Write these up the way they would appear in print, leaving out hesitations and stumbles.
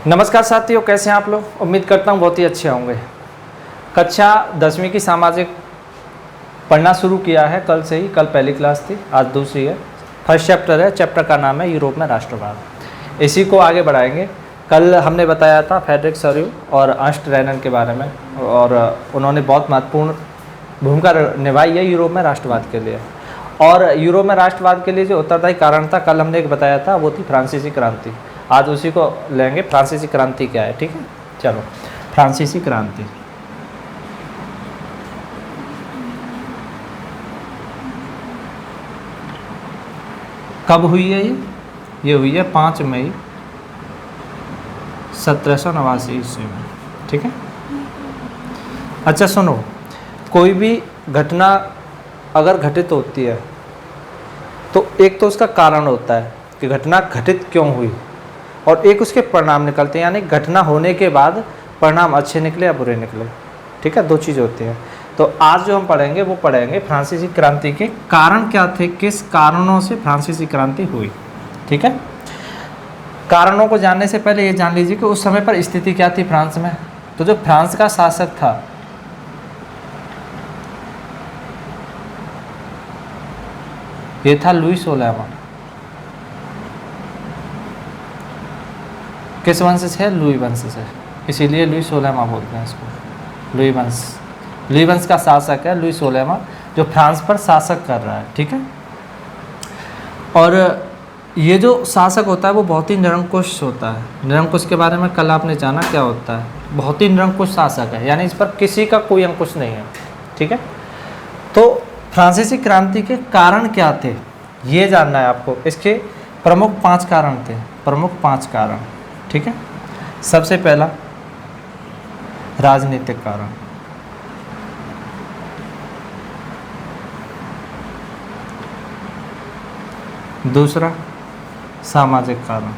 नमस्कार साथियों, कैसे हैं आप लोग। उम्मीद करता हूँ बहुत ही अच्छे होंगे। कक्षा 10वीं की सामाजिक पढ़ना शुरू किया है कल से ही। कल पहली क्लास थी, आज दूसरी है। फर्स्ट चैप्टर है, चैप्टर का नाम है यूरोप में राष्ट्रवाद। इसी को आगे बढ़ाएंगे। कल हमने बताया था फ्रेडरिक सॉर्यू और अर्नस्ट रेनन के बारे में, और उन्होंने बहुत महत्वपूर्ण भूमिका निभाई है यूरोप में राष्ट्रवाद के लिए। और यूरोप में राष्ट्रवाद के लिए जो उत्तरदायी कारण था, कल हमने एक बताया था, वो थी फ्रांसीसी क्रांति। आज उसी को लेंगे। फ्रांसीसी क्रांति क्या है, ठीक है। चलो, फ्रांसीसी क्रांति कब हुई है? ये हुई है 5 मई 1789 ईस्वी में, ठीक है। अच्छा सुनो, कोई भी घटना अगर घटित होती है तो एक तो उसका कारण होता है कि घटना घटित क्यों हुई, और एक उसके परिणाम निकलते हैं, यानी घटना होने के बाद परिणाम अच्छे निकले या बुरे निकले, ठीक है। 2 चीज़ होती हैं। तो आज जो हम पढ़ेंगे वो पढ़ेंगे फ्रांसीसी क्रांति के कारण क्या थे, किस कारणों से फ्रांसीसी क्रांति हुई, ठीक है। कारणों को जानने से पहले ये जान लीजिए कि उस समय पर स्थिति क्या थी फ्रांस में। तो जो फ्रांस का शासक था ये था लुई 16वां। किस वंश से है? लुई वंश से, इसीलिए लुई 16वां बोलते हैं इसको। लुई वंश का शासक है लुई 16वां, जो फ्रांस पर शासक कर रहा है, ठीक है। और ये जो शासक होता है वो बहुत ही निरंकुश होता है। निरंकुश के बारे में कल आपने जाना क्या होता है। बहुत ही निरंकुश शासक है, यानी इस पर किसी का कोई अंकुश नहीं है, ठीक है। तो फ्रांसीसी क्रांति के कारण क्या थे ये जानना है आपको। इसके प्रमुख 5 कारण थे, प्रमुख 5 कारण, ठीक है। सबसे पहला राजनीतिक कारण, दूसरा सामाजिक कारण,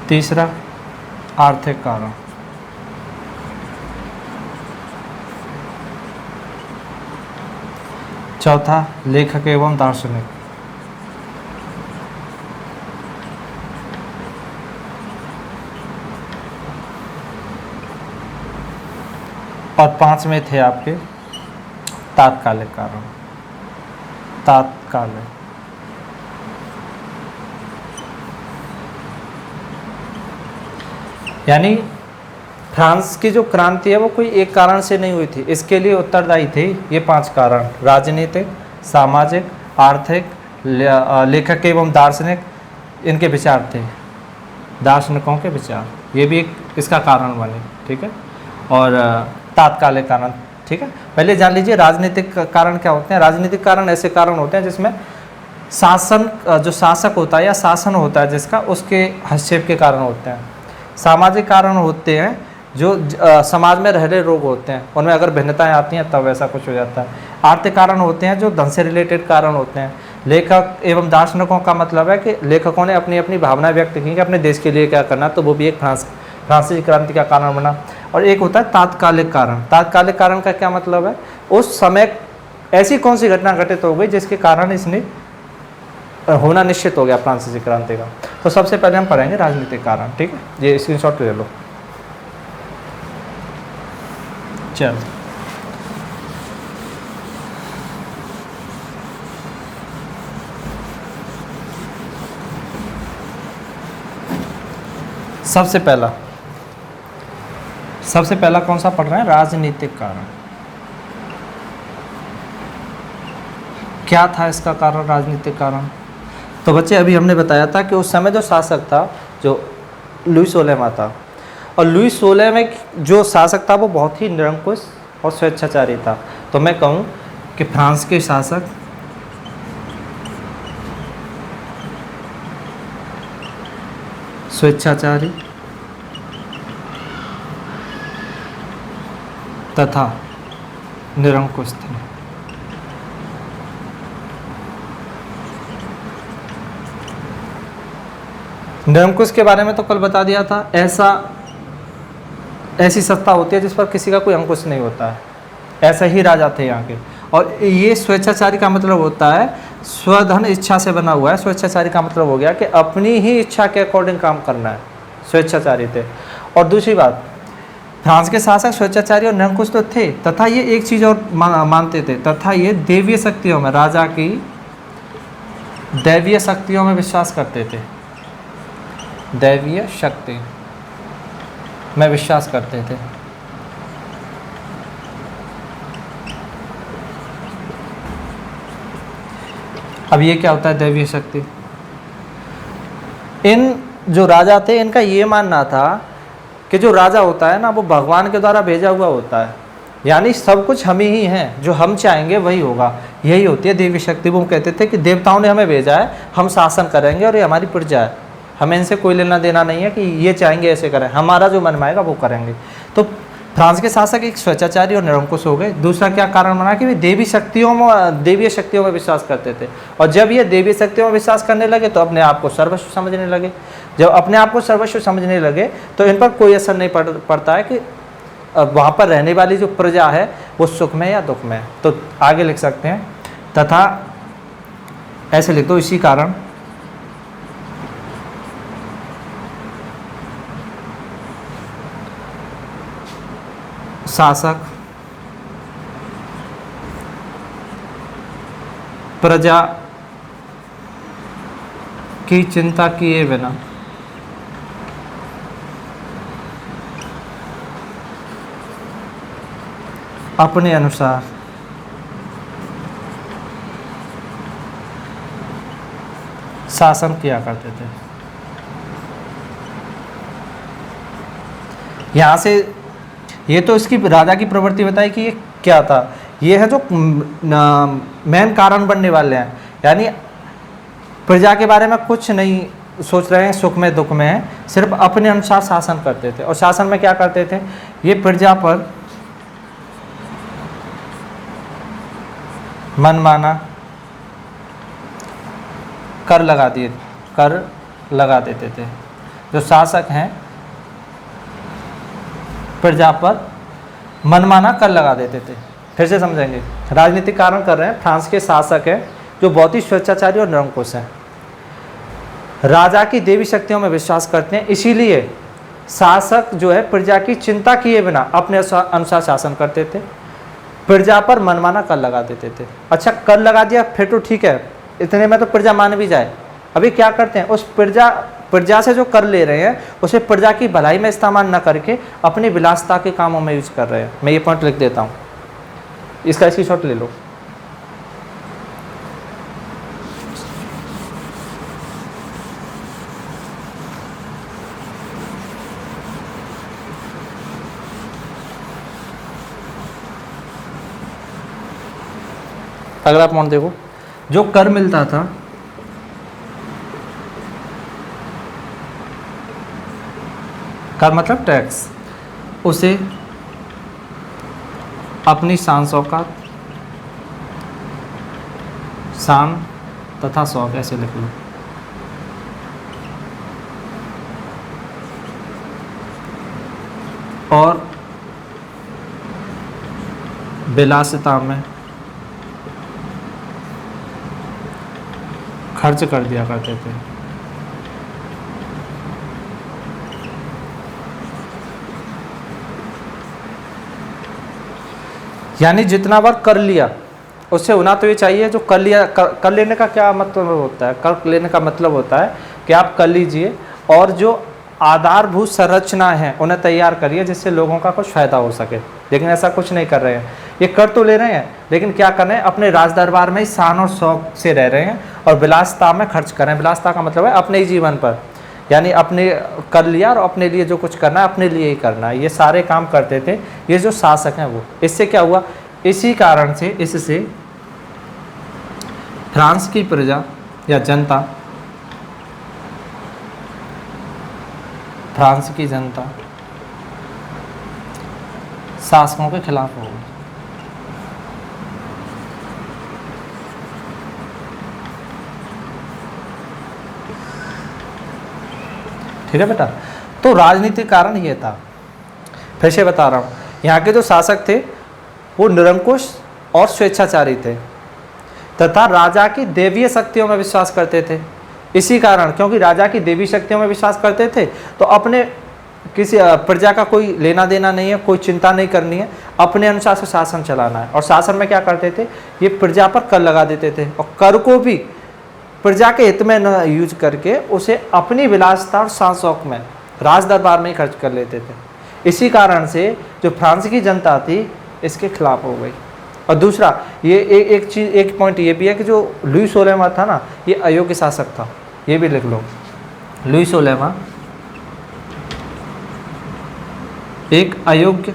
तीसरा आर्थिक कारण, चौथा लेखक एवं दार्शनिक, और 5वें थे आपके तात्कालिक कारण। तात्कालिक यानी फ्रांस की जो क्रांति है वो कोई एक कारण से नहीं हुई थी। इसके लिए उत्तरदायी थे ये 5 कारण: राजनीतिक, सामाजिक, आर्थिक, लेखक एवं दार्शनिक। इनके विचार थे, दार्शनिकों के विचार, ये भी एक इसका कारण बने, ठीक है। और तात्कालिक कारण, ठीक है। पहले जान लीजिए राजनीतिक कारण क्या होते हैं। राजनीतिक कारण ऐसे कारण होते हैं जिसमें शासन, जो शासक होता है या शासन होता है जिसका, उसके हस्तक्षेप के कारण होते हैं। सामाजिक कारण होते हैं जो समाज में रह रहे लोग होते हैं, उनमें अगर भिन्नताएं आती हैं तब ऐसा कुछ हो जाता है। आर्थिक कारण होते हैं जो धन से रिलेटेड कारण होते हैं। लेखक एवं दार्शनिकों का मतलब है कि लेखकों ने अपनी अपनी भावना व्यक्त की कि अपने देश के लिए क्या करना, तो वो भी एक फ्रांसीसी क्रांति का कारण बना। और एक होता है तात्कालिक कारण। तात्कालिक कारण का क्या मतलब है? उस समय ऐसी कौन सी घटना घटित हो गई जिसके कारण इसने होना निश्चित हो गया फ्रांसीसी क्रांति का। तो सबसे पहले हम पढ़ेंगे राजनीतिक कारण, ठीक है। ये स्क्रीनशॉट ले लो। चलो, सबसे पहला कौन सा पढ़ रहे हैं? राजनीतिक कारण। क्या था इसका कारण, राजनीतिक कारण? तो बच्चे अभी हमने बताया था कि उस समय जो शासक था, जो लुई 16वां था, और लुई 16 में जो शासक था वो बहुत ही निरंकुश और स्वेच्छाचारी था। तो मैं कहूँ कि फ्रांस के शासक स्वेच्छाचारी तथा निरंकुश थे। निरंकुश के बारे में तो कल बता दिया था। ऐसी सत्ता होती है जिस पर किसी का कोई अंकुश नहीं होता है, ऐसे ही राजा थे यहाँ के। और ये स्वेच्छाचारी का मतलब होता है स्वधन इच्छा से बना हुआ है। स्वेच्छाचारी का मतलब हो गया कि अपनी ही इच्छा के अकॉर्डिंग काम करना है, स्वेच्छाचारी थे। और दूसरी बात, फ्रांस के शासक स्वेच्छाचारी और निरंकुश तो थे, तथा ये एक चीज़ और मानते थे, तथा ये दैवीय शक्तियों में, राजा की दैवीय शक्तियों में विश्वास करते थे, दैवीय शक्ति में विश्वास करते थे। अब ये क्या होता है दैवीय शक्ति? इन जो राजा थे इनका ये मानना था कि जो राजा होता है ना वो भगवान के द्वारा भेजा हुआ होता है, यानी सब कुछ हम ही हैं, जो हम चाहेंगे वही होगा। यही होती है देवी शक्ति। वो कहते थे कि देवताओं ने हमें भेजा है, हम शासन करेंगे और ये हमारी प्रजा है, हमें इनसे कोई लेना देना नहीं है कि ये चाहेंगे ऐसे करें, हमारा जो मन में आएगा वो करेंगे। तो फ्रांस के शासक एक स्वेच्छाचारी और निरंकुश हो गए। दूसरा क्या कारण बना कि वे देवी शक्तियों में विश्वास करते थे, और जब ये देवी शक्तियों में विश्वास करने लगे तो अपने आप को सर्वस्व समझने लगे। जब अपने आप को सर्वस्व समझने लगे तो इन पर कोई असर नहीं पड़ता है कि वहाँ पर रहने वाली जो प्रजा है वो सुख में या दुख में है। तो आगे लिख सकते हैं, तथा ऐसे लिख दो, इसी कारण शासक प्रजा की चिंता किए बिना अपने अनुसार शासन किया करते थे। यहाँ से ये तो इसकी राजा की प्रवृत्ति बताई कि ये क्या था, ये है जो मेन कारण बनने वाले हैं, यानी प्रजा के बारे में कुछ नहीं सोच रहे हैं, सुख में दुख में है, सिर्फ अपने अनुसार शासन करते थे। और शासन में क्या करते थे, ये प्रजा पर मनमाना कर लगा देते थे। जो शासक हैं प्रजा पर मनमाना कर लगा देते थे। फिर से समझेंगे, राजनीतिक कारण कर रहे हैं। फ्रांस के शासक हैं जो बहुत ही स्वेच्छाचारी और निरंकुश हैं, राजा की देवी शक्तियों में विश्वास करते हैं, इसीलिए शासक जो है प्रजा की चिंता किए बिना अपने अनुसार शासन करते थे, प्रजा पर मनमाना कर लगा देते थे। अच्छा, कर लगा दिया फिर तो ठीक है, इतने में तो प्रजा मान भी जाए। अभी क्या करते हैं, उस प्रजा से जो कर ले रहे हैं उसे प्रजा की भलाई में इस्तेमाल न करके अपनी विलासिता के कामों में यूज कर रहे हैं। मैं ये पॉइंट लिख देता हूँ, इसका स्क्रीनशॉट ले लो। अगला पॉइंट देखो, जो कर मिलता था कर मतलब टैक्स, उसे अपनी शान शौकत, शान तथा शौक ऐसे लिख लो, और विलासिता में खर्च कर दिया करते थे। यानी जितना बार कर लिया उससे होना तो ये चाहिए जो कर लिया। कर लेने का क्या मतलब होता है, कर लेने का मतलब होता है कि आप कर लीजिए और जो आधारभूत संरचना है उन्हें तैयार करिए जिससे लोगों का कुछ फ़ायदा हो सके। लेकिन ऐसा कुछ नहीं कर रहे हैं, ये कर तो ले रहे हैं लेकिन क्या कर रहे हैं, अपने राज दरबार में ही शान और शौक से रह रहे हैं और विलासिता में खर्च कर रहे हैं। विलासिता का मतलब है अपने ही जीवन पर, यानी अपने कर लिया और अपने लिए जो कुछ करना है अपने लिए ही करना है, ये सारे काम करते थे ये जो शासक हैं वो। इससे क्या हुआ, इसी कारण से इससे फ्रांस की प्रजा या जनता, फ्रांस की जनता शासकों के खिलाफ हो गई। ठीक है बेटा, तो राजनीतिक कारण ये था। फिर से बता रहा हूँ, यहाँ के जो शासक थे वो निरंकुश और स्वेच्छाचारी थे। तथा राजा की देवीय शक्तियों में विश्वास करते थे। इसी कारण, क्योंकि राजा की देवी शक्तियों में विश्वास करते थे, तो अपने किसी प्रजा का कोई लेना देना नहीं है, कोई चिंता नहीं करनी है, अपने अनुसार से शासन चलाना है। और शासन में क्या करते थे, ये प्रजा पर कर लगा देते थे, और कर को भी प्रजा के हित में न यूज करके उसे अपनी विलासिता और शान शौक में राज दरबार में ही खर्च कर लेते थे। इसी कारण से जो फ्रांस की जनता थी इसके खिलाफ हो गई। और दूसरा, ये एक पॉइंट ये भी है कि जो लुई 16वां था ना, ये अयोग्य शासक था, ये भी लिख लो। लुई 16वां एक अयोग्य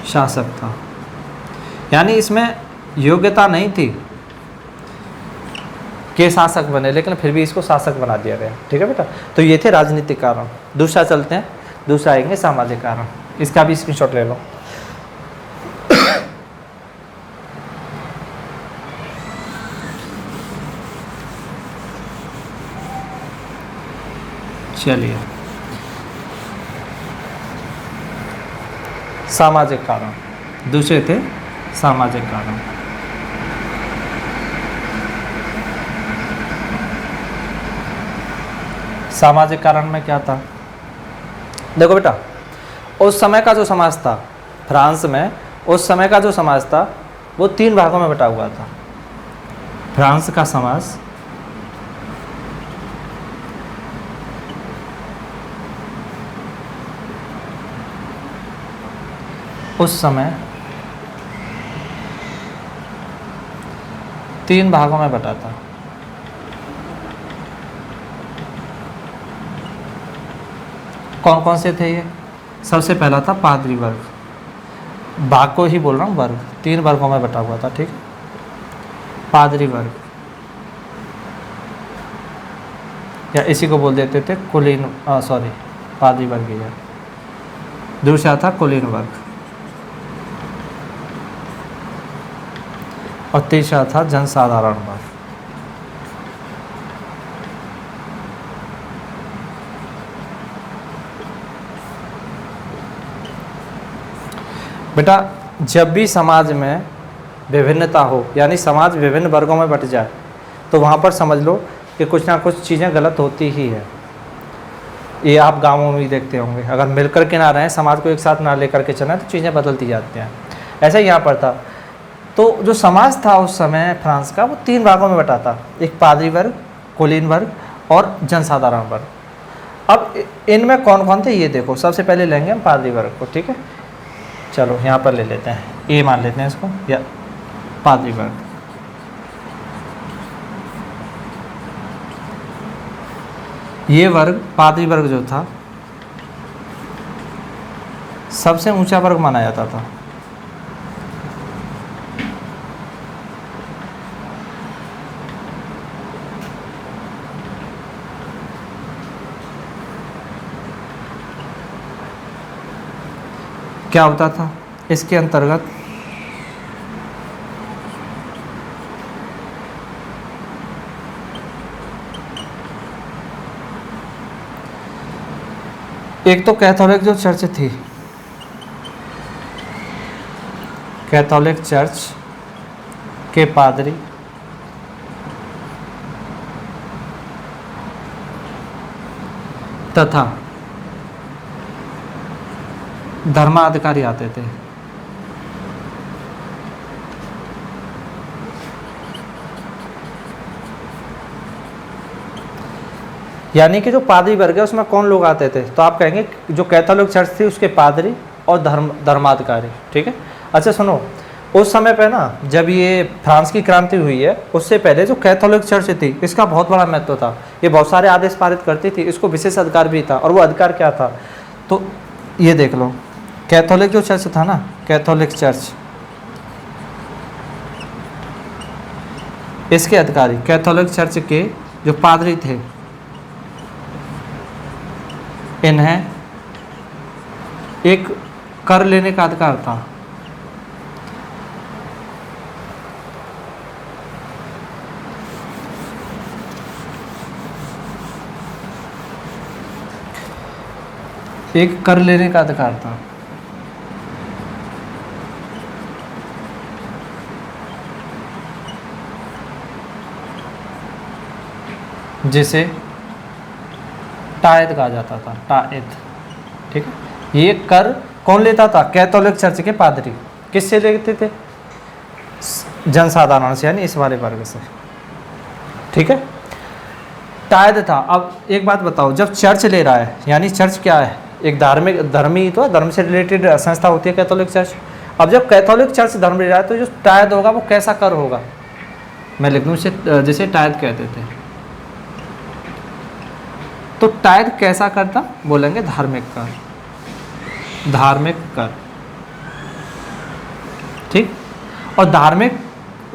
शासक था, यानी इसमें योग्यता नहीं थी कि शासक बने, लेकिन फिर भी इसको शासक बना दिया गया। ठीक है बेटा, तो ये थे राजनीतिक कारण। दूसरा चलते हैं, दूसरा आएंगे सामाजिक कारण। इसका भी स्क्रीनशॉट ले लो। चलिए, सामाजिक कारण दूसरे थे, सामाजिक कारण। सामाजिक कारण में क्या था, देखो बेटा, उस समय का जो समाज था फ्रांस में, उस समय का जो समाज था वो 3 भागों में बटा हुआ था। फ्रांस का समाज उस समय 3 भागों में बटा था। कौन कौन से थे ये? सबसे पहला था पादरी वर्ग, भाग को ही बोल रहा हूँ, वर्ग 3 वर्गों में बटा हुआ था। ठीक है, पादरी वर्ग, या इसी को बोल देते थे कुलीन, पादरी वर्ग ही है। दूसरा था कुलीन वर्ग, और तीसरा था जनसाधारण वर्ग। बेटा, जब भी समाज में विभिन्नता हो, यानी समाज विभिन्न वर्गों में बट जाए, तो वहाँ पर समझ लो कि कुछ ना कुछ चीज़ें गलत होती ही है। ये आप गाँवों में भी देखते होंगे, अगर मिलकर के ना रहें, समाज को एक साथ ना लेकर के चलें, तो चीज़ें बदलती जाती हैं। ऐसा ही यहाँ पर था। तो जो समाज था उस समय फ्रांस का, वो 3 भागों में बटा था, एक पादरी वर्ग, कुलीन वर्ग और जनसाधारण वर्ग। अब इनमें कौन कौन थे ये देखो। सबसे पहले लेंगे हम पादरी वर्ग को। ठीक है, चलो यहाँ पर ले लेते हैं, ए मान लेते हैं इसको, या पादरी वर्ग। ये वर्ग, पादरी वर्ग जो था, सबसे ऊंचा वर्ग माना जाता था। क्या होता था इसके अंतर्गत? एक तो कैथोलिक जो चर्च थी, कैथोलिक चर्च के पादरी तथा धर्माधिकारी आते थे। यानी कि जो पादरी वर्ग है उसमें कौन लोग आते थे, तो आप कहेंगे जो कैथोलिक चर्च थी उसके पादरी और धर्माधिकारी। ठीक है, अच्छा सुनो, उस समय पे ना, जब ये फ्रांस की क्रांति हुई है, उससे पहले जो कैथोलिक चर्च थी इसका बहुत बड़ा महत्व था। ये बहुत सारे आदेश पारित करती थी, इसको विशेष अधिकार भी था। और वो अधिकार क्या था, तो ये देख लो, कैथोलिक जो चर्च था ना, कैथोलिक चर्च, इसके अधिकारी, कैथोलिक चर्च के जो पादरी थे, इन्हें एक कर लेने का अधिकार था। एक कर लेने का अधिकार था। जिसे टायद कहा जाता था, टायद। ठीक है, ये कर कौन लेता था? कैथोलिक चर्च के पादरी। किससे लेते थे? जनसाधारण से, यानी इस वाले वर्ग से। ठीक है, टायद था। अब एक बात बताओ, जब चर्च ले रहा है, यानी चर्च क्या है? एक धार्मिक, धर्मी तो है, धर्म से रिलेटेड संस्था होती है कैथोलिक चर्च। अब जब कैथोलिक चर्च धर्म ले रहा है तो जो टायद होगा वो कैसा कर होगा? मैं लिख दूँ जिसे टायद कहते थे। तो टायद कैसा करता? बोलेंगे धार्मिक कर, धार्मिक कर। ठीक, और धार्मिक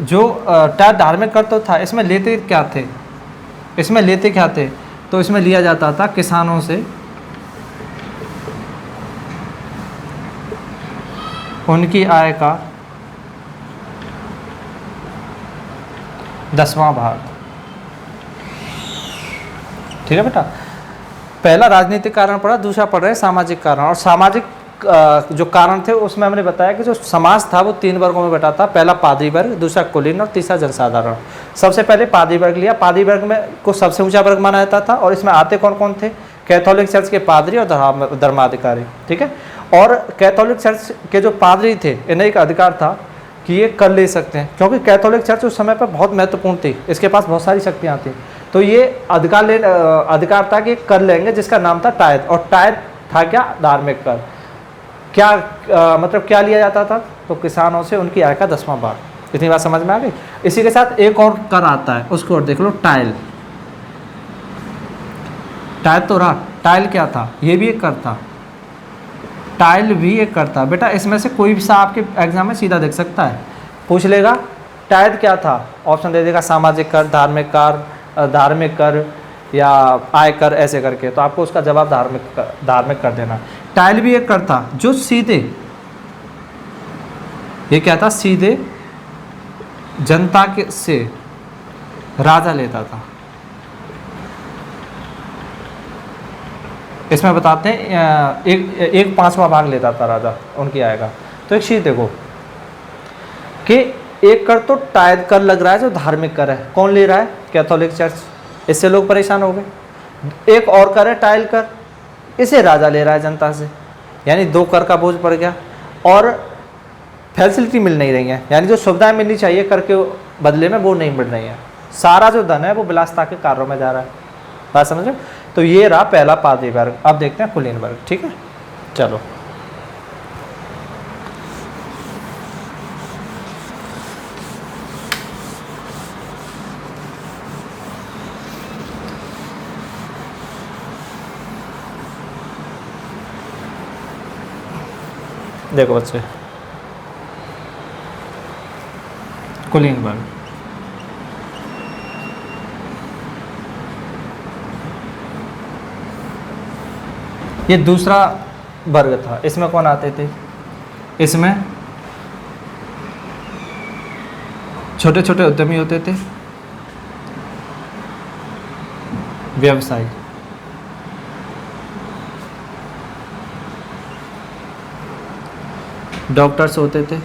जो टायद धार्मिक कर तो था, इसमें लेते क्या थे? इसमें लेते क्या थे? तो इसमें लिया जाता था किसानों से उनकी आय का 10वां भाग। ठीक है बेटा, पहला राजनीतिक कारण पढ़ा, दूसरा पढ़ रहे हैं सामाजिक कारण। और सामाजिक जो कारण थे उसमें हमने बताया कि जो समाज था वो 3 वर्गों में बटा था। पहला पादरी वर्ग, दूसरा कुलीन और तीसरा जनसाधारण। सबसे पहले पादरी वर्ग लिया। पादरी वर्ग में को सबसे ऊंचा वर्ग माना जाता था, और इसमें आते कौन कौन थे? कैथोलिक चर्च के पादरी और धर्माधिकारी। ठीक है, और कैथोलिक चर्च के जो पादरी थे, इन्हें एक अधिकार था कि ये कर ले सकते हैं, क्योंकि कैथोलिक चर्च उस समय पर बहुत महत्वपूर्ण थी, इसके पास बहुत सारी शक्तियाँ थी। तो ये अधिकार था कि कर लेंगे, जिसका नाम था टायद। और टायद था क्या? धार्मिक कर। क्या मतलब क्या लिया जाता था? तो किसानों से उनकी आय का 10वां भाग। इतनी बात समझ में आ गई? इसी के साथ एक और कर आता है, उसको और देख लो, टाइल। टाइल तो रहा, टाइल क्या था? ये भी एक कर था, टाइल भी एक कर था। बेटा इसमें से कोई भी सा आपके एग्जाम में सीधा देख सकता है, पूछ लेगा टाइल क्या था, ऑप्शन दे देगा सामाजिक कर, धार्मिक कर या आय कर, ऐसे करके। तो आपको उसका जवाब धार्मिक कर देना। टाइल भी एक कर था जो सीधे, ये क्या था? सीधे जनता के से राजा लेता था। इसमें बताते हैं एक 5वां भाग लेता था राजा उनकी आय का। तो एक चीज देखो कि एक कर तो टायद कर लग रहा है जो धार्मिक कर है, कौन ले रहा है? Catholic church. इससे लोग परेशान हो गए। एक और कर है टाइल कर, इसे राजा ले रहा है जनता से, यानी 2 कर का बोझ पड़ गया। और फैसिलिटी मिल नहीं रही है, यानी जो सुविधाएं मिलनी चाहिए कर के बदले में वो नहीं मिल रही है। सारा जो धन है वो विलासिता के कार्यों में जा रहा है। बात समझो? तो ये रहा पहला पादरी वर्ग। अब देखते हैं कुलीन वर्ग। ठीक है, चलो देखो बच्चे, कुलीन वर्ग। ये दूसरा वर्ग था। इसमें कौन आते थे? इसमें छोटे छोटे उद्यमी होते थे, व्यवसायी। डॉक्टर्स होते थे,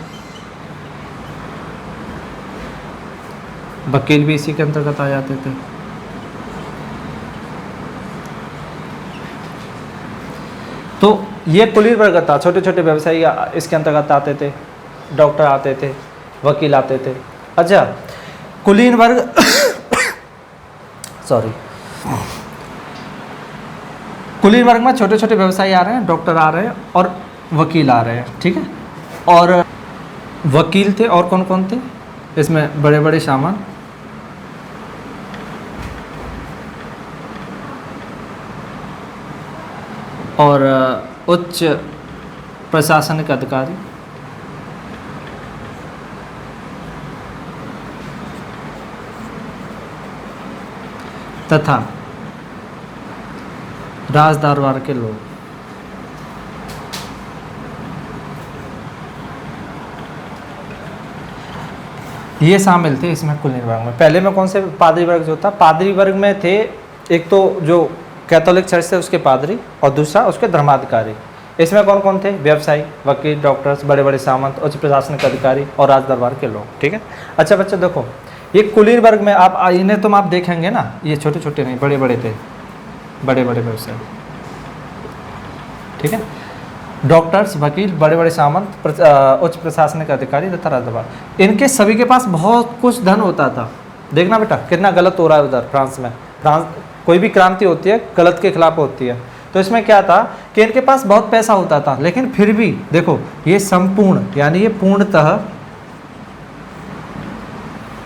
वकील भी इसी के अंतर्गत आ जाते थे। तो ये कुलीन वर्ग था, छोटे छोटे व्यवसायी इसके अंतर्गत आते थे, डॉक्टर आते थे, वकील आते थे। अच्छा, कुलीन वर्ग सॉरी, कुलीन वर्ग में छोटे छोटे व्यवसायी आ रहे हैं, डॉक्टर आ रहे हैं और वकील आ रहे हैं। ठीक है, और वकील थे और कौन कौन थे? इसमें बड़े बड़े सामान, और उच्च प्रशासनिक अधिकारी, तथा राज दरबार के लोग। ये शामिल थे इसमें कुलीन वर्ग में। पहले में कौन से पादरी वर्ग जो था? पादरी वर्ग में थे एक तो जो कैथोलिक चर्च थे उसके पादरी, और दूसरा उसके धर्माधिकारी। इसमें कौन कौन थे? व्यवसायी, वकील, डॉक्टर्स, बड़े बड़े सामंत, उच्च प्रशासनिक अधिकारी और राज दरबार के लोग। ठीक है, अच्छा बच्चे देखो, ये कुलीन वर्ग में आप इन्हें तुम आप देखेंगे ना, ये छोटे छोटे नहीं, बड़े बड़े थे, बड़े बड़े व्यवसाय, ठीक है। डॉक्टर्स, वकील, बड़े बड़े सामंत, उच्च प्रशासनिक अधिकारी तथा राजदरबार, इनके सभी के पास बहुत कुछ धन होता था। देखना बेटा कितना गलत हो रहा है उधर फ्रांस में। फ्रांस कोई भी क्रांति होती है गलत के खिलाफ होती है, तो इसमें क्या था कि इनके पास बहुत पैसा होता था, लेकिन फिर भी देखो ये संपूर्ण यानी ये पूर्णतः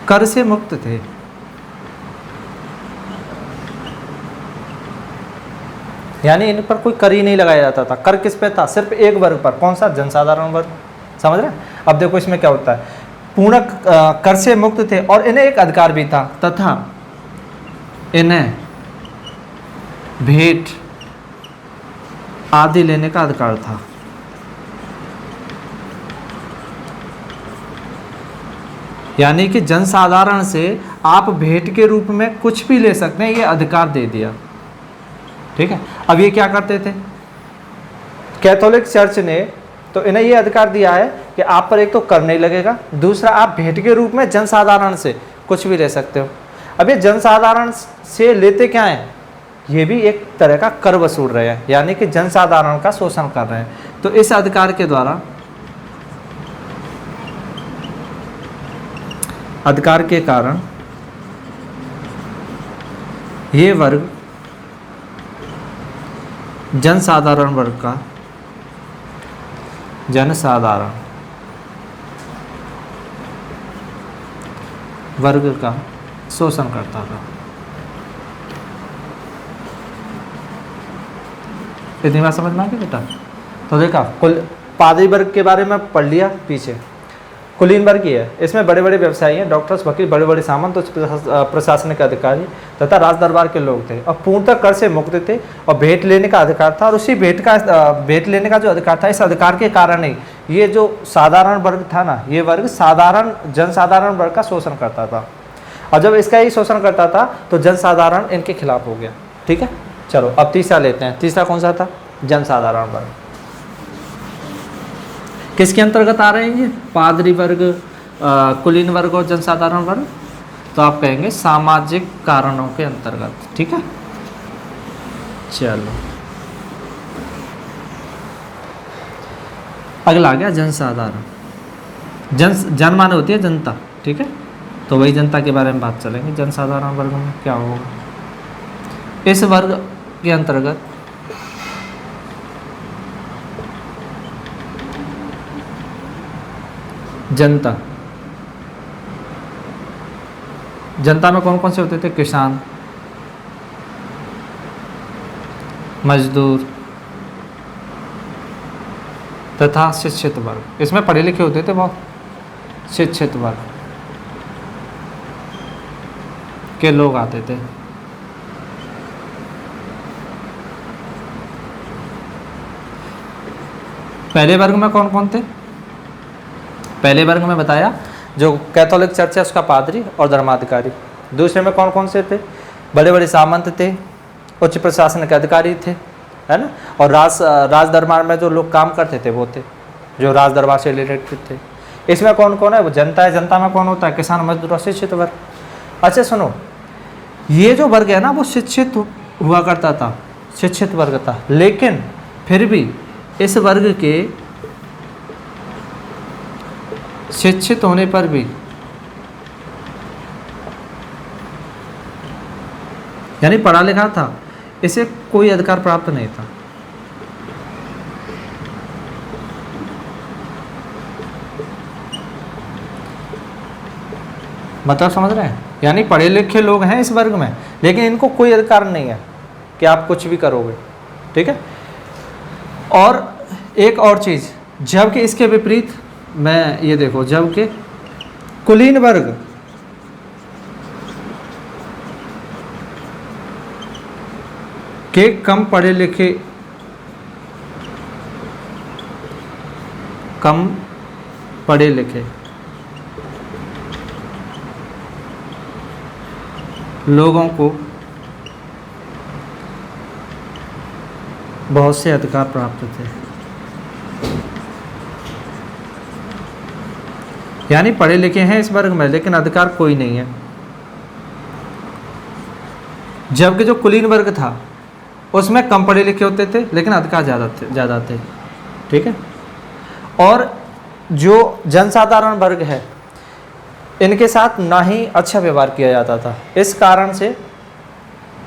कर से मुक्त थे। यानी इन पर कोई कर ही नहीं लगाया जाता था। कर किस पे था? सिर्फ एक वर्ग पर। कौन सा? जनसाधारण वर्ग। समझ रहे हैं? अब देखो इसमें क्या होता है, पूर्ण कर से मुक्त थे और इन्हें एक अधिकार भी था, तथा इन्हें भेंट आदि लेने का अधिकार था। यानी कि जनसाधारण से आप भेंट के रूप में कुछ भी ले सकते हैं, ये अधिकार दे दिया, ठीक है। अब ये क्या करते थे कैथोलिक चर्च ने, तो इन्हें ये अधिकार दिया है कि आप पर एक तो कर नहीं लगेगा, दूसरा आप भेंट के रूप में जनसाधारण से कुछ भी ले सकते हो। अब ये जनसाधारण से लेते क्या है? ये भी एक तरह का कर वसूल रहे हैं, यानी कि जनसाधारण का शोषण कर रहे हैं। तो इस अधिकार के द्वारा, अधिकार के कारण ये वर्ग जनसाधारण वर्ग का, जनसाधारण वर्ग का शोषण करता था। इतनी बात समझ में आ गई बेटा? तो देखा कुल पादरी वर्ग के बारे में पढ़ लिया पीछे। कुलीन वर्ग ही है, इसमें बड़े बड़े व्यवसायी हैं, डॉक्टर्स, वकील, बड़े बड़े सामंत, उच्च प्रशासनिक अधिकारी तथा राज दरबार के लोग थे और पूर्णतः कर से मुक्त थे और भेंट लेने का अधिकार था। और उसी भेंट लेने का जो अधिकार था, इस अधिकार के कारण ही ये जो साधारण वर्ग था ना, ये वर्ग साधारण जनसाधारण वर्ग का शोषण करता था, और जब इसका ही शोषण करता था तो जनसाधारण इनके खिलाफ हो गया, ठीक है। चलो अब तीसरा लेते हैं। तीसरा कौन सा था? जनसाधारण वर्ग। किसके अंतर्गत आ रहे हैं ये? पादरी वर्ग, कुलीन वर्ग और जनसाधारण वर्ग। तो आप कहेंगे सामाजिक कारणों के अंतर्गत, ठीक है। चलो अगला आ गया जनसाधारण। जन माने होती है जनता, ठीक है। तो वही जनता के बारे में बात चलेंगे। जनसाधारण वर्ग में क्या होगा? इस वर्ग के अंतर्गत जनता, जनता में कौन कौन से होते थे? किसान, मजदूर तथा शिक्षित वर्ग। इसमें पढ़े लिखे होते थे बहुत, शिक्षित वर्ग के लोग आते थे। पहले वर्ग में कौन कौन थे? पहले वर्ग में बताया जो कैथोलिक चर्च है उसका पादरी और धर्माधिकारी। दूसरे में कौन कौन से थे? बड़े बड़े सामंत थे, उच्च प्रशासनिक अधिकारी थे, है ना। और राज दरबार में जो लोग काम करते थे वो थे जो राज दरबार से रिलेटेड थे। इसमें कौन कौन है? वो जनता है। जनता में कौन होता है? किसान, मजदूर और शिक्षित वर्ग। अच्छा सुनो, ये जो वर्ग है ना वो शिक्षित हुआ करता था, शिक्षित वर्ग था, लेकिन फिर भी इस वर्ग के शिक्षित होने पर भी, यानी पढ़ा लिखा था, इसे कोई अधिकार प्राप्त नहीं था। मतलब समझ रहे हैं? यानी पढ़े लिखे लोग हैं इस वर्ग में, लेकिन इनको कोई अधिकार नहीं है कि आप कुछ भी करोगे, ठीक है। और एक और चीज़, जबकि इसके विपरीत मैं ये देखो, जबकि कुलीन वर्ग के कम पढ़े लिखे, कम पढ़े लिखे लोगों को बहुत से अधिकार प्राप्त थे। यानी पढ़े लिखे हैं इस वर्ग में, लेकिन अधिकार कोई नहीं है। जबकि जो कुलीन वर्ग था उसमें कम पढ़े लिखे होते थे, लेकिन अधिकार ज़्यादा थे। ठीक है। और जो जनसाधारण वर्ग है इनके साथ ना ही अच्छा व्यवहार किया जाता था। इस कारण से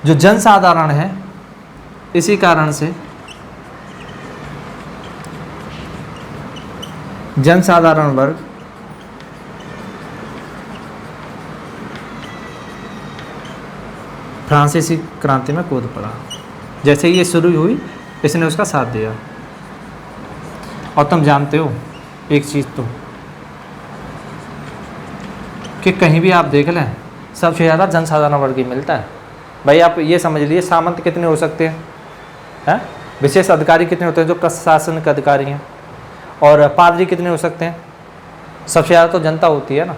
जो जनसाधारण है, इसी कारण से जनसाधारण वर्ग फ्रांसीसी क्रांति में कूद पड़ा। जैसे ये शुरू हुई, इसने उसका साथ दिया। और तुम जानते हो एक चीज़ तो, कि कहीं भी आप देख लें सबसे ज़्यादा जनसाधारण वर्ग ही मिलता है। भाई आप ये समझ लीजिए, सामंत कितने हो सकते हैं, विशेष अधिकारी कितने होते हैं जो प्रशासनिक अधिकारी हैं, और पादरी कितने हो सकते हैं? सबसे ज़्यादा तो जनता होती है ना।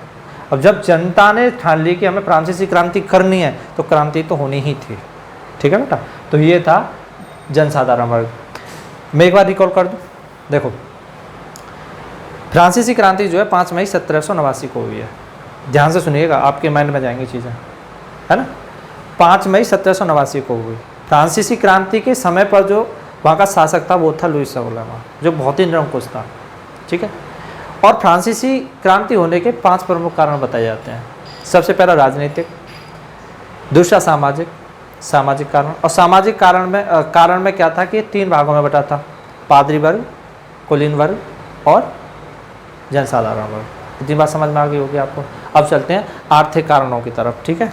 अब जब जनता ने ठान ली कि हमें फ्रांसीसी क्रांति करनी है, तो क्रांति तो होनी ही थी। ठीक है बेटा। तो ये था जनसाधारण वर्ग। मैं एक बार रिकॉल कर दूँ। देखो, फ्रांसीसी क्रांति जो है 5 मई 1789 को हुई है। ध्यान से सुनिएगा, आपके माइंड में जाएंगी चीज़ें, है ना। 5 मई 1789 को हुई। फ्रांसीसी क्रांति के समय पर जो वहाँ का शासक था वो था लुइस 16वां, जो बहुत ही निरंकुश था। ठीक है। और फ्रांसीसी क्रांति होने के 5 प्रमुख कारण बताए जाते हैं। सबसे पहला राजनीतिक, दूसरा सामाजिक कारण। और सामाजिक कारण में क्या था कि 3 भागों में बटा था, पादरी वर्ग, कुलीन वर्ग और जनसाधारण वर्ग। इतनी बात समझ में आ गई होगी आपको। अब चलते हैं आर्थिक कारणों की तरफ। ठीक है।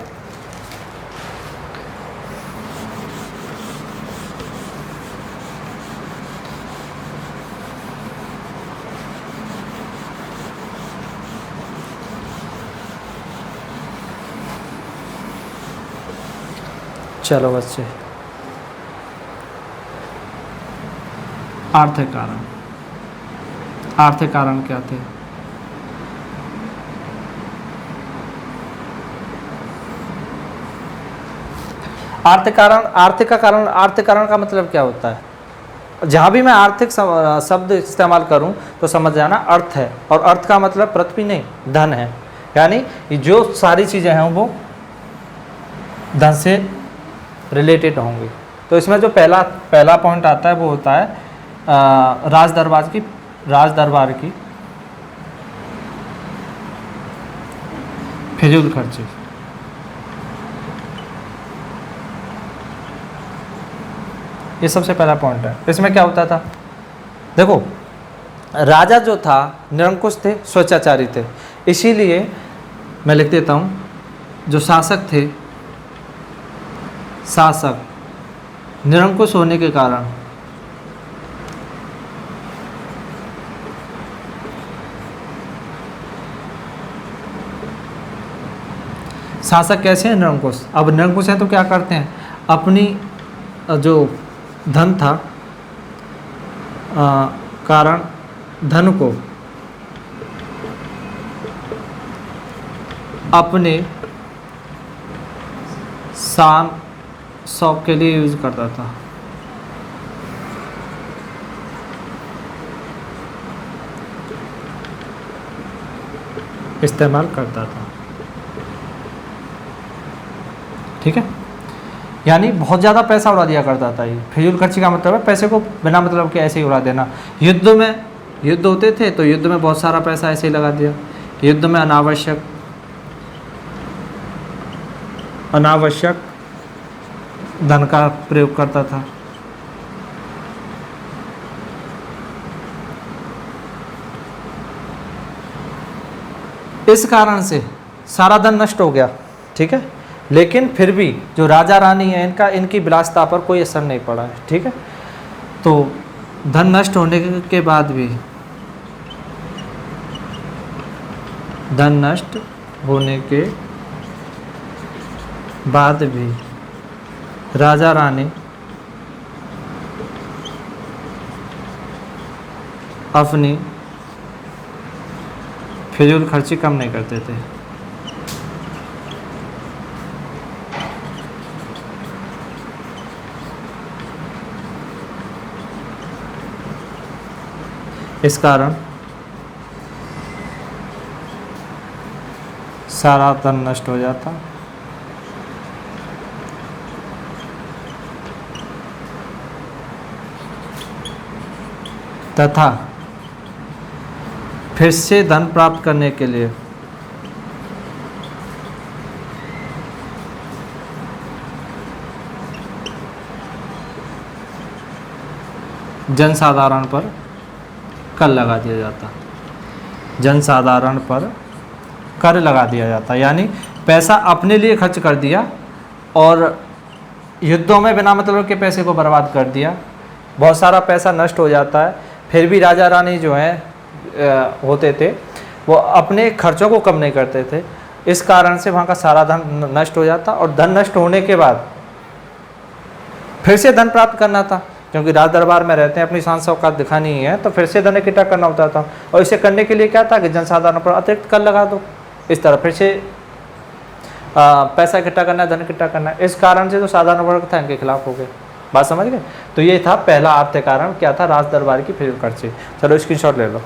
चलो बच्चे, आर्थिक कारण क्या थे? आर्थिक कारण का मतलब क्या होता है? जहाँ भी मैं आर्थिक शब्द इस्तेमाल करूँ तो समझ जाना अर्थ है, और अर्थ का मतलब पृथ्वी नहीं, धन है। यानी जो सारी चीज़ें हैं वो धन से रिलेटेड होंगी। तो इसमें जो पहला पॉइंट आता है वो होता है राज दरबार की फिजूल खर्ची। ये सबसे पहला पॉइंट है। इसमें क्या होता था? देखो, राजा जो था निरंकुश थे, स्वेच्छाचारी थे। इसीलिए मैं लिख देता हूँ, जो शासक निरंकुश होने के कारण शासक कैसे हैं? निरंकुश। अब निरंकुश है तो क्या करते हैं? अपनी जो धन था कारण धन को अपने शान शौक के लिए यूज करता था। इस्तेमाल करता था। ठीक है। यानी बहुत ज़्यादा पैसा उड़ा दिया करता था। ये फिजूल खर्ची का मतलब है पैसे को बिना मतलब के ऐसे ही उड़ा देना। युद्ध होते थे तो युद्ध में बहुत सारा पैसा ऐसे ही लगा दिया। युद्ध में अनावश्यक धन का प्रयोग करता था। इस कारण से सारा धन नष्ट हो गया। ठीक है। लेकिन फिर भी जो राजा रानी है इनकी विलासिता पर कोई असर नहीं पड़ा है। ठीक है। तो धन नष्ट होने के बाद भी राजा रानी अपनी फिजूल खर्ची कम नहीं करते थे। इस कारण सारा धन नष्ट हो जाता। तथा फिर से धन प्राप्त करने के लिए जनसाधारण पर कर लगा दिया जाता। जनसाधारण पर कर लगा दिया जाता, यानी पैसा अपने लिए खर्च कर दिया और युद्धों में बिना मतलब के पैसे को बर्बाद कर दिया, बहुत सारा पैसा नष्ट हो जाता है। फिर भी राजा रानी जो हैं होते थे वो अपने खर्चों को कम नहीं करते थे, इस कारण से वहाँ का सारा धन नष्ट हो जाता। और धन नष्ट होने के बाद फिर से धन प्राप्त करना था, क्योंकि राज दरबार में रहते हैं, अपनी शान शौकत दिखानी है, तो फिर से धन इकट्ठा करना होता था। और इसे करने के लिए क्या था कि जनसाधारण पर अतिरिक्त कर लगा दो, इस तरह फिर से पैसा इकट्ठा करना है, धन इकट्ठा करना है। इस कारण से जो साधारण वर्ग था इनके खिलाफ हो गए। बात समझ गए? तो ये था पहला आर्थिक कारण, क्या था? राज दरबार की फिजूल खर्ची। चलो स्क्रीनशॉट ले लो।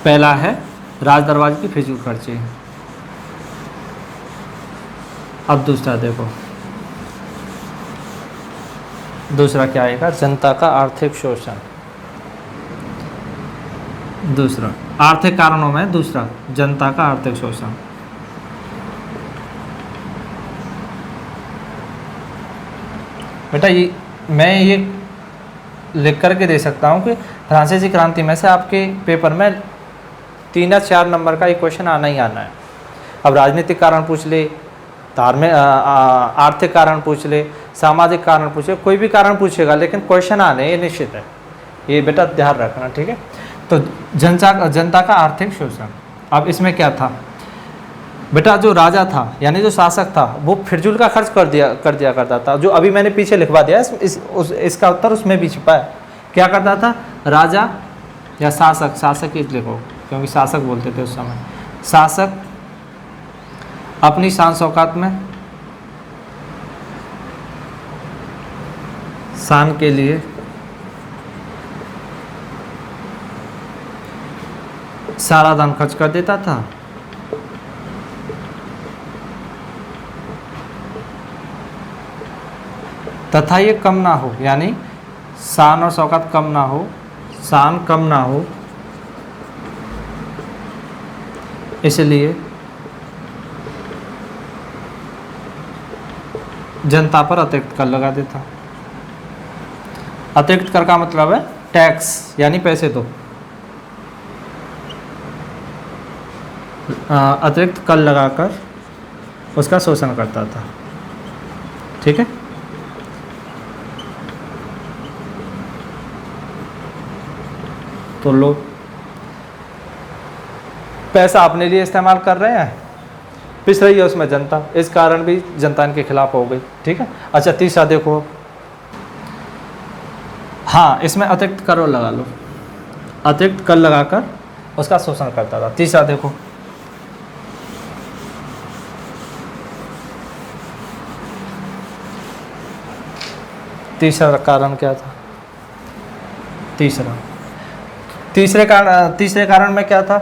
पहला है राज दरबार की फिजूल खर्ची। अब दूसरा देखो, दूसरा क्या आएगा? जनता का आर्थिक शोषण। दूसरा आर्थिक कारणों में दूसरा जनता का आर्थिक शोषण। बेटा मैं ये लिख करके दे सकता हूँ कि फ्रांसीसी क्रांति में से आपके पेपर में 3 या 4 नंबर का एक क्वेश्चन आना ही आना है। अब राजनीतिक कारण पूछ ले, धार्मिक आर्थिक कारण पूछ ले, सामाजिक कारण पूछे, कोई भी कारण पूछेगा, लेकिन क्वेश्चन आने ये निश्चित है, ये बेटा ध्यान रखना, ठीक है। तो जनता का आर्थिक शोषण। अब इसमें क्या था बेटा? जो राजा था यानी जो शासक था वो फिजूल का खर्च कर दिया करता था। जो अभी मैंने पीछे लिखवा दिया इसका उत्तर उसमें भी छिपा है। क्या करता था राजा या शासक? शासक ही लिखो क्योंकि शासक बोलते थे उस समय। शासक अपनी शान शौकत में, शान के लिए सारा धन खर्च कर देता था तथा ये कम ना हो, यानी शान और शौकत कम ना हो, शान कम ना हो, इसलिए जनता पर अतिरिक्त कर लगा देता। अतिरिक्त कर का मतलब है टैक्स, यानी पैसे दो। अतिरिक्त कर लगाकर उसका शोषण करता था, ठीक है। तो लोग पैसा अपने लिए इस्तेमाल कर रहे हैं, पिस रही है उसमें जनता, इस कारण भी जनता इनके खिलाफ हो गई, ठीक है। अच्छा तीसरा देखो, हाँ इसमें अतिरिक्त कर लगा लो, अतिरिक्त कर लगाकर उसका शोषण करता था। तीसरा देखो, तीसरा कारण क्या था? तीसरे कारण में क्या था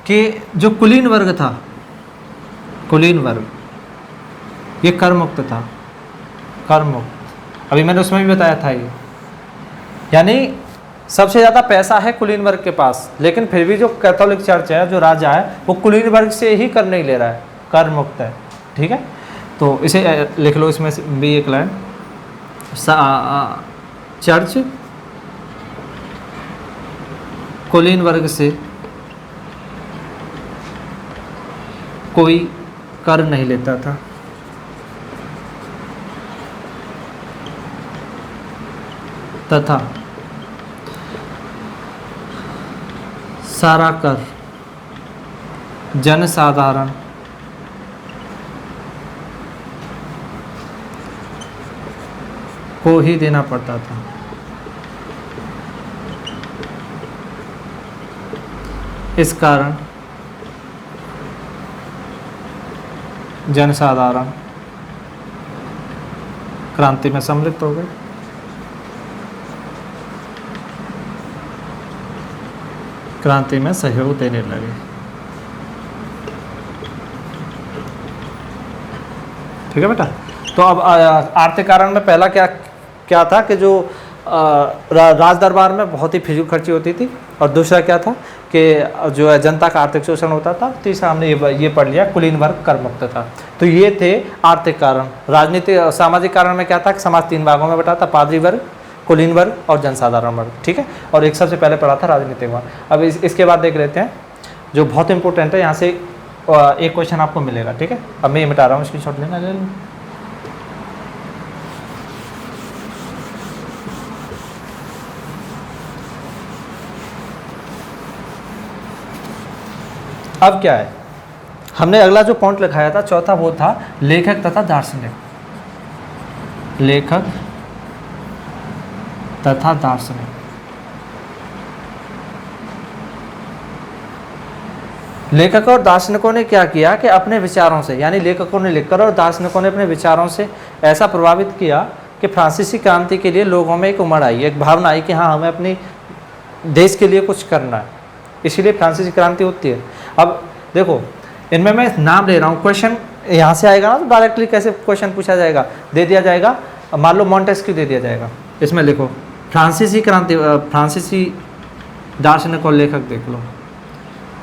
कि जो कुलीन वर्ग था, कुलीन वर्ग ये कर मुक्त था, कर मुक्त। अभी मैंने उसमें भी बताया था ये, यानी सबसे ज़्यादा पैसा है कुलीन वर्ग के पास, लेकिन फिर भी जो कैथोलिक चर्च है, जो राजा है, वो कुलीन वर्ग से ही कर नहीं ले रहा है, कर मुक्त है, ठीक है। तो इसे लिख लो, इसमें भी एक लाइन, चर्च कुलीन वर्ग से कोई कर नहीं लेता था, तथा सारा कर जनसाधारण को ही देना पड़ता था। इस कारण जनसाधारण क्रांति में सम्मिलित हो गए। क्रांति में सहयोग देने लगे। ठीक है बेटा। तो अब आर्थिक कारण में पहला क्या क्या था कि जो राज दरबार में बहुत ही फिजूल खर्ची होती थी, और दूसरा क्या था कि जो है जनता का आर्थिक शोषण होता था। तीसरा हमने ये पढ़ लिया कुलीन वर्ग कर मुक्त था। तो ये थे आर्थिक कारण। राजनीतिक सामाजिक कारण में क्या था कि समाज 3 भागों में बटा था, पादरी वर्ग, कुलीन वर्ग और जनसाधारण वर्ग। ठीक है। और एक सबसे पहले पढ़ा था राजनीतिक वर्ग। अब इसके बाद देख लेते हैं जो बहुत इंपॉर्टेंट है, यहाँ से एक क्वेश्चन आपको मिलेगा। ठीक है। अब मैं ये मिटा रहा हूँ, स्क्रीनशॉट लेना ले लो। अब क्या है, हमने अगला जो पॉइंट लिखाया था चौथा, वो था लेखक तथा दार्शनिक। लेखक तथा दार्शनिक। लेखक और दार्शनिकों ने क्या किया कि अपने विचारों से, यानी लेखकों ने लिखकर और दार्शनिकों ने अपने विचारों से ऐसा प्रभावित किया कि फ्रांसीसी क्रांति के लिए लोगों में एक उमड़ आई, एक भावना आई कि हाँ हमें अपने देश के लिए कुछ करना है, इसीलिए फ्रांसीसी क्रांति होती है। अब देखो इनमें मैं नाम ले रहा हूँ, क्वेश्चन यहाँ से आएगा ना तो डायरेक्टली कैसे क्वेश्चन पूछा जाएगा, दे दिया जाएगा। मान लो मॉन्टेस्क्यू दे दिया जाएगा, इसमें लिखो फ्रांसीसी क्रांति, फ्रांसीसी दार्शनिक और लेखक देख लो,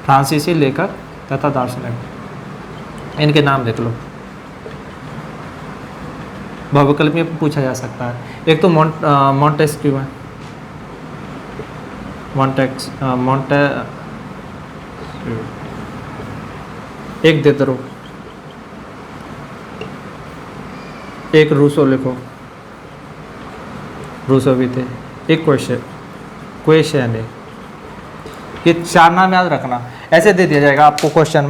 फ्रांसीसी लेखक तथा दार्शनिक, इनके नाम देख लो। बहुविकल्प में पूछा जा सकता है। एक तो मॉन्टेस्क्यू है, एक दिदरो, एक रूसो लिखो, रूसो भी थे, एक क्वेश्चन है। ये 4 नाम याद रखना। ऐसे दे दिया जाएगा आपको क्वेश्चन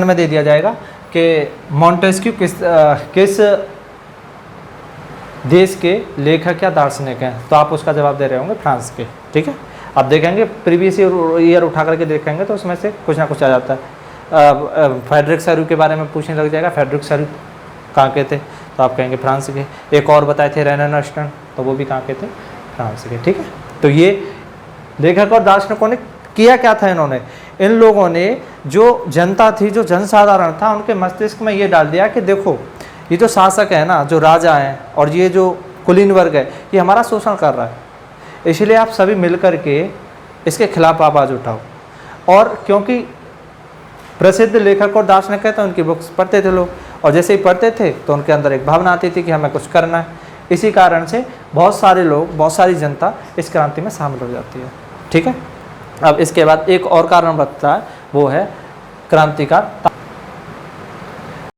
में दे दिया जाएगा कि मॉन्टेस्क्यू किस देश के लेखक या दार्शनिक हैं, तो आप उसका जवाब दे रहे होंगे फ्रांस के। ठीक है। आप देखेंगे प्रीवियस ईयर उठा करके देखेंगे तो उसमें से कुछ ना कुछ आ जाता है। फ्रेडरिक सरू के बारे में पूछने लग जाएगा, फ्रेडरिक सरू कहाँ के थे, तो आप कहेंगे फ्रांस के। एक और बताए थे रेने नस्टन, तो वो भी कहाँ के थे, फ्रांस के। ठीक है। तो ये लेखक और दार्शनिकों ने किया क्या था, इन लोगों ने जो जनता थी, जो जनसाधारण था, उनके मस्तिष्क में ये डाल दिया कि देखो ये जो शासक है ना, जो राजा हैं और ये जो कुलीन वर्ग है, ये हमारा शोषण कर रहा है, इसलिए आप सभी मिलकर के इसके खिलाफ आवाज़ उठाओ। और क्योंकि प्रसिद्ध लेखक और दार्शनिक है तो उनकी बुक्स पढ़ते थे लोग, और जैसे ही पढ़ते थे तो उनके अंदर एक भावना आती थी कि हमें कुछ करना है। इसी कारण से बहुत सारे लोग, बहुत सारी जनता इस क्रांति में शामिल हो जाती है। ठीक है। अब इसके बाद एक और कारण बचता है, वो है क्रांति का